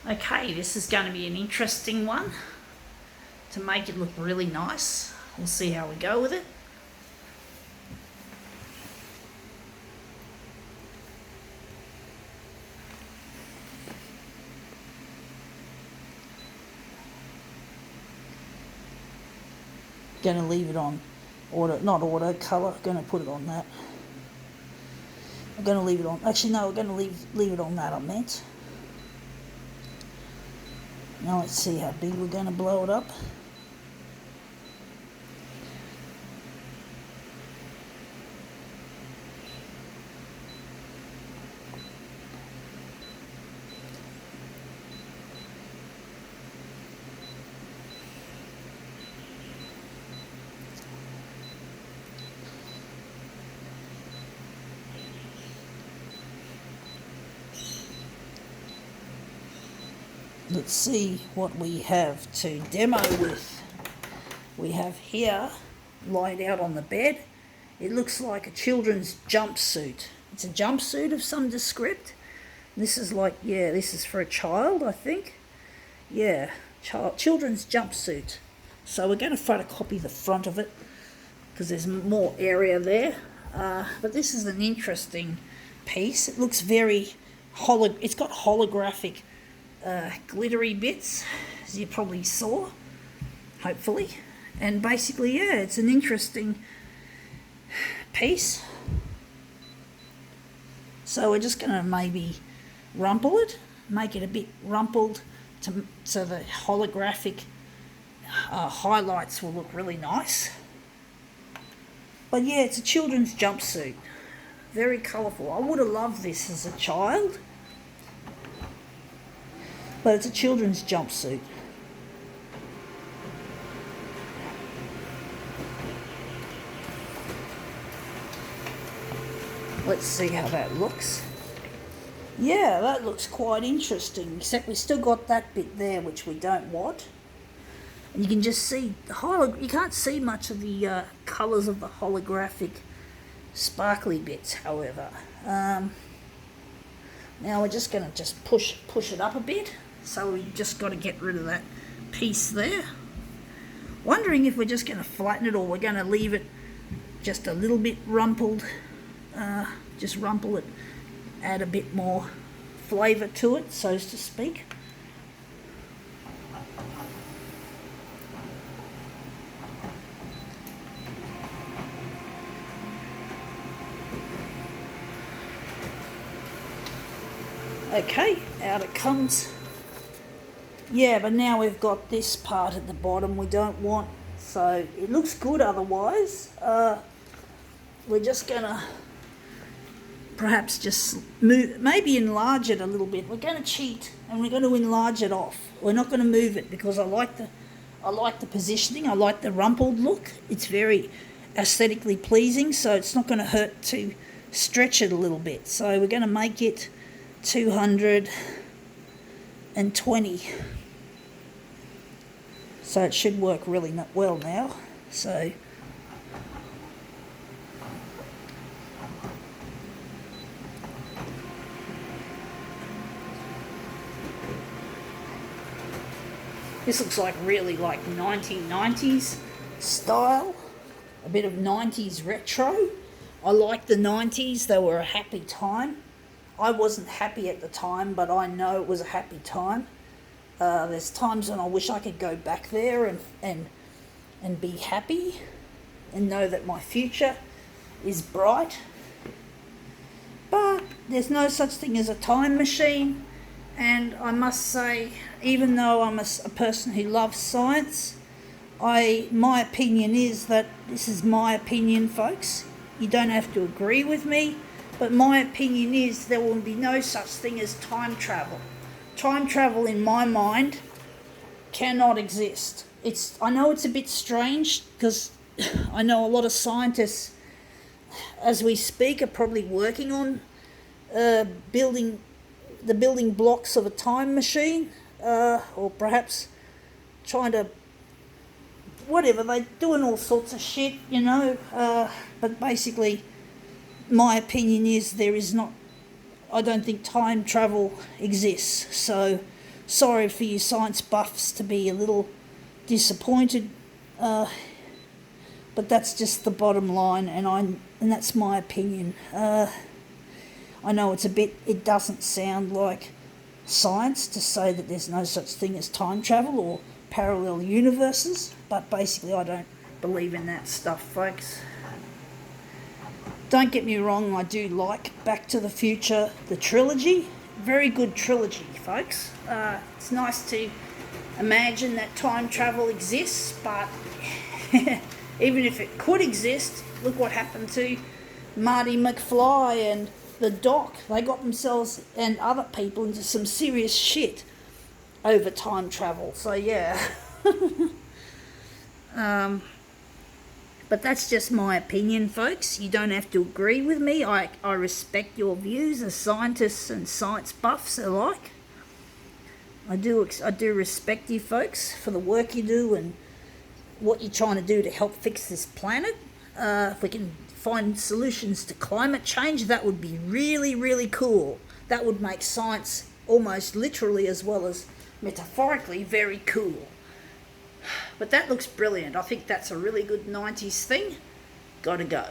Okay, this is going to be an interesting one to make it look really nice. We'll see how we go with it. Going to leave it on auto colour. Going to put it on that. I'm going to leave it on. Actually, no, we're going to leave it on that. I meant. Now let's see how big we're going to blow it up. Let's see what we have to demo with. We have here, laid out on the bed, it looks like a children's jumpsuit. It's a jumpsuit of some descript. This is like, yeah, this is for a child, I think. Yeah, children's jumpsuit. So we're going to photocopy the front of it because there's more area there. But this is an interesting piece. It looks very it's got holographic glittery bits, as you probably saw, hopefully. And basically, yeah, it's an interesting piece. So we're just going to maybe rumple it, make it a bit rumpled so the holographic highlights will look really nice. But yeah, it's a children's jumpsuit. Very colourful. I would have loved this as a child. But it's a children's jumpsuit. Let's see how that looks. Yeah, that looks quite interesting, except we still got that bit there which we don't want. And you can just see, you can't see much of the colours of the holographic sparkly bits, however. Now we're just going to just push it up a bit. So we just got to get rid of that piece there. Wondering if we're just going to flatten it or we're going to leave it just a little bit rumpled. Just rumple it, add a bit more flavour to it, so to speak. Okay, out it comes. Yeah, but now we've got this part at the bottom we don't want, so it looks good otherwise. We're just going to perhaps just maybe enlarge it a little bit. We're going to cheat and we're going to enlarge it off. We're not going to move it because I like the positioning. I like the rumpled look. It's very aesthetically pleasing, so it's not going to hurt to stretch it a little bit. So we're going to make it 220. So it should work really well now. So this looks like really like 1990s style, a bit of 90s retro. I like the 90s, they were a happy time. I wasn't happy at the time, but I know it was a happy time. There's times when I wish I could go back there and be happy and know that my future is bright. But there's no such thing as a time machine. And I must say, even though I'm a person who loves science, my opinion is that this is my opinion, folks. You don't have to agree with me, but my opinion is there will be no such thing as time travel. Time travel, in my mind, cannot exist. I know it's a bit strange because I know a lot of scientists, as we speak, are probably working on building blocks of a time machine, or perhaps trying to, whatever, they're doing all sorts of shit, you know, but basically my opinion is I don't think time travel exists. So sorry for you science buffs to be a little disappointed, but that's just the bottom line, and that's my opinion. I know it doesn't sound like science to say that there's no such thing as time travel or parallel universes, but basically I don't believe in that stuff, folks. Don't get me wrong, I do like Back to the Future, the trilogy. Very good trilogy, folks. It's nice to imagine that time travel exists, but even if it could exist, look what happened to Marty McFly and the Doc. They got themselves and other people into some serious shit over time travel. So yeah. But that's just my opinion, folks. You don't have to agree with me. I respect your views as scientists and science buffs alike. I do respect you folks for the work you do and what you're trying to do to help fix this planet. If we can find solutions to climate change, that would be really, really cool. That would make science almost literally as well as metaphorically very cool. But that looks brilliant. I think that's a really good 90s thing. Gotta go.